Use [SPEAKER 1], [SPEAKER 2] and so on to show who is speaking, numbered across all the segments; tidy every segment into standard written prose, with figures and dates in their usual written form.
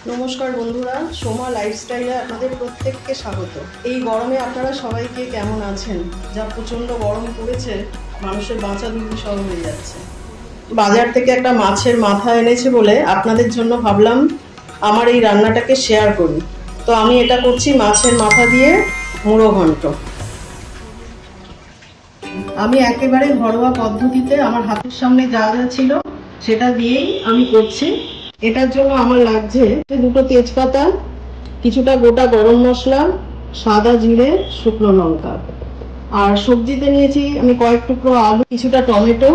[SPEAKER 1] নমস্কার বন্ধুরা, সোমা লাইফস্টাইলে আপনাদের প্রত্যেককে স্বাগত। এই গরমে আপনারা সবাইকে কেমন আছেন? যা প্রচণ্ড গরম পড়েছে, মানুষের বাঁচা দুর্বিষহ হয়ে যাচ্ছে। বাজার থেকে একটা মাছের মাথা এনেছে বলে আপনাদের জন্য ভাবলাম আমার এই রান্নাটাকে শেয়ার করি। তো আমি এটা করছি মাছের মাথা দিয়ে মুড়ো ঘন্ট। আমি একেবারে ঘরোয়া পদ্ধতিতে আমার হাতের সামনে যা যা ছিল সেটা দিয়েই আমি করছি। এটার জন্য আমার লাগছে দুটো তেজপাতা, কিছুটা গোটা গরম মশলা, সাদা জিরে, শুকনো লঙ্কা। আর সবজিতে নিয়েছি আমি কয়েক টুকরো আলু, কিছুটা টমেটো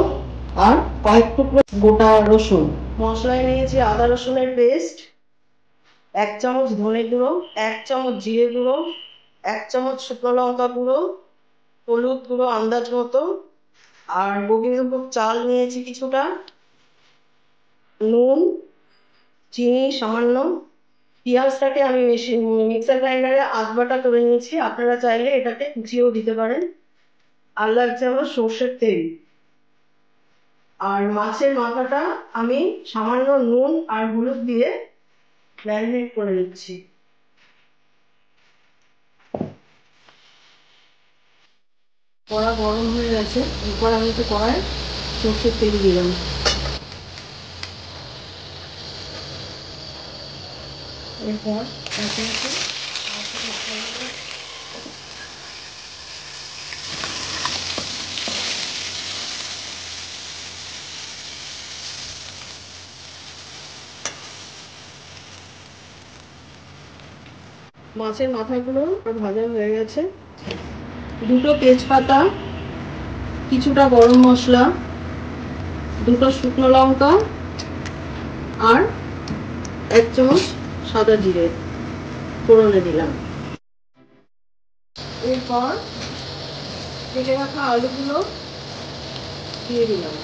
[SPEAKER 1] আর কয়েক টুকরো গোটা রসুন। মশলায় নিয়েছি আদা রসুনের পেস্ট, 1 চামচ ধনে গুঁড়ো, 1 চামচ জিরে গুঁড়ো, 1 চামচ শুকনো লঙ্কা গুঁড়ো, হলুদ গুঁড়ো আন্দাজ মতো, আর গোবিন্দভোগ চাল নিয়েছি কিছুটা, নুন, চিনি সামান্য। পেঁয়াজটাকে আমি মিক্সার গ্রাইন্ডারে আধ বাটা করে নিয়েছি, আপনারা চাইলে এটাকে কুচিয়েও দিতে পারেন। আর লাগছে আমার সর্ষের তেল। আর মাছের মাথাটা আমি সামান্য নুন আর হলুদ দিয়ে ম্যারিনেট করে নিচ্ছি। কড়া গরম হয়ে গেছে, এরপর আমি একটু কড়ায় সর্ষের তেল দিলাম। এরপর মাছের মাথাগুলো ভাজা হয়ে গেছে। দুটো তেজপাতা, কিছুটা গরম মশলা, দুটো শুকনো লঙ্কা আর 1 চামচ সাদা জিরে ফোড়নে দিলাম। এরপর কেটে রাখা আলুগুলো দিয়ে দিলাম।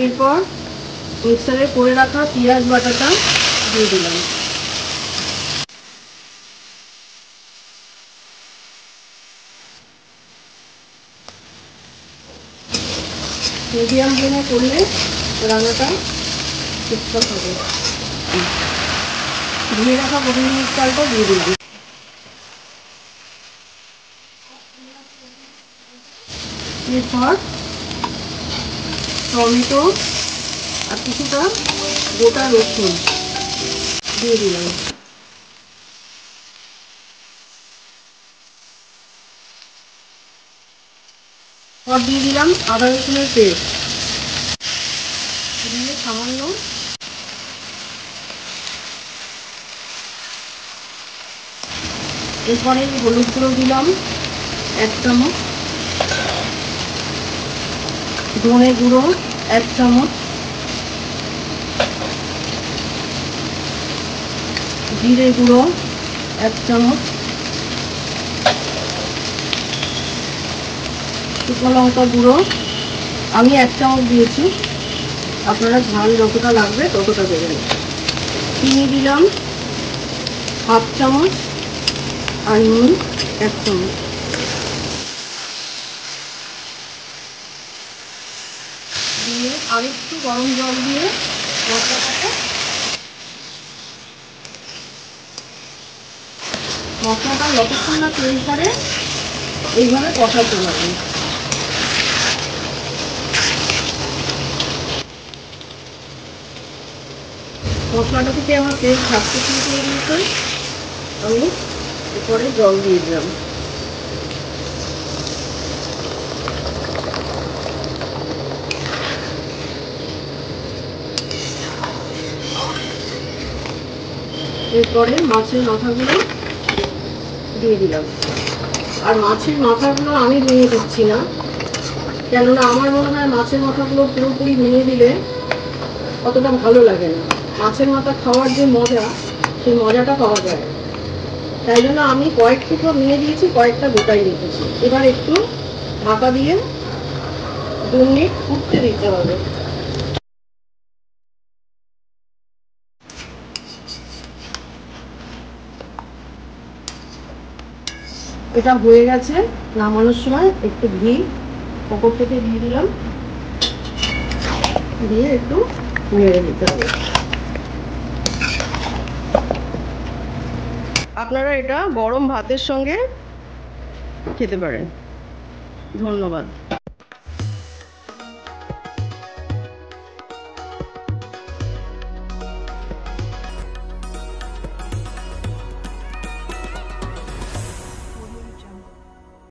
[SPEAKER 1] এরপর মিক্সারে করে রাখা পেঁয়াজ বাটাটা দিয়ে দিলাম। মিডিয়াম ফ্লেমে করলে রান্নাটা ঠিকঠাক হবে। ধুয়ে রাখা গোবিন্দভোগ চালটা দিয়ে দিলাম। এরপর টমেটো আর কিছুটা গোটা রসুন দিয়ে দিলাম। আর দিয়ে দিলাম আদা রসুনের পেস্ট, দিয়ে সামান্য এরপরে হলুদ গুঁড়ো দিলাম 1 চামচ, ধনে গুঁড়ো 1 চামচ, জিরে গুঁড়ো 1 চামচ, শুকনো লঙ্কা গুঁড়ো আমি 1 চামচ দিয়েছি, আপনারা ঝাল যতটা লাগবে ততটা দেবেন। চিনি দিলাম 1/2 চামচ আর নুন 1 চামচ। দিয়ে আর একটু গরম জল দিয়ে মশলাটা যতক্ষণ না তৈরি করে এইভাবে কষাতে হবে। মশলাটা থেকে আমার তেল ছাড়তে শুরু করে দিয়েছে, আমি এরপরে জল দিয়ে দিলাম। এরপরে মাছের মাথাগুলো দিয়ে দিলাম। আর মাছের মাথাগুলো আমি ভেঙে দিচ্ছি না, কেননা আমার মনে হয় মাছের মাথাগুলো পুরোপুরি ভেঙে দিলে অতটা ভালো লাগে না। মাছের মাথা খাওয়ার যে মজা, সেই মজাটা পাওয়া যায়। তাই জন্য আমি কয়েক টুকরো ভেঙে দিয়েছি, কয়েকটা গোটাই রেখেছি। এবার একটু ঢাকা দিয়ে 2 মিনিট ফুটতে দিতে হবে। এটা হয়ে গেছে। নামানোর সময় একটু ঘি ওপর থেকে দিয়ে দিলাম, দিয়ে একটু নেড়ে দিতে হবে। আপনারা এটা গরম ভাতের সঙ্গে খেতে পারেন। ধন্যবাদ।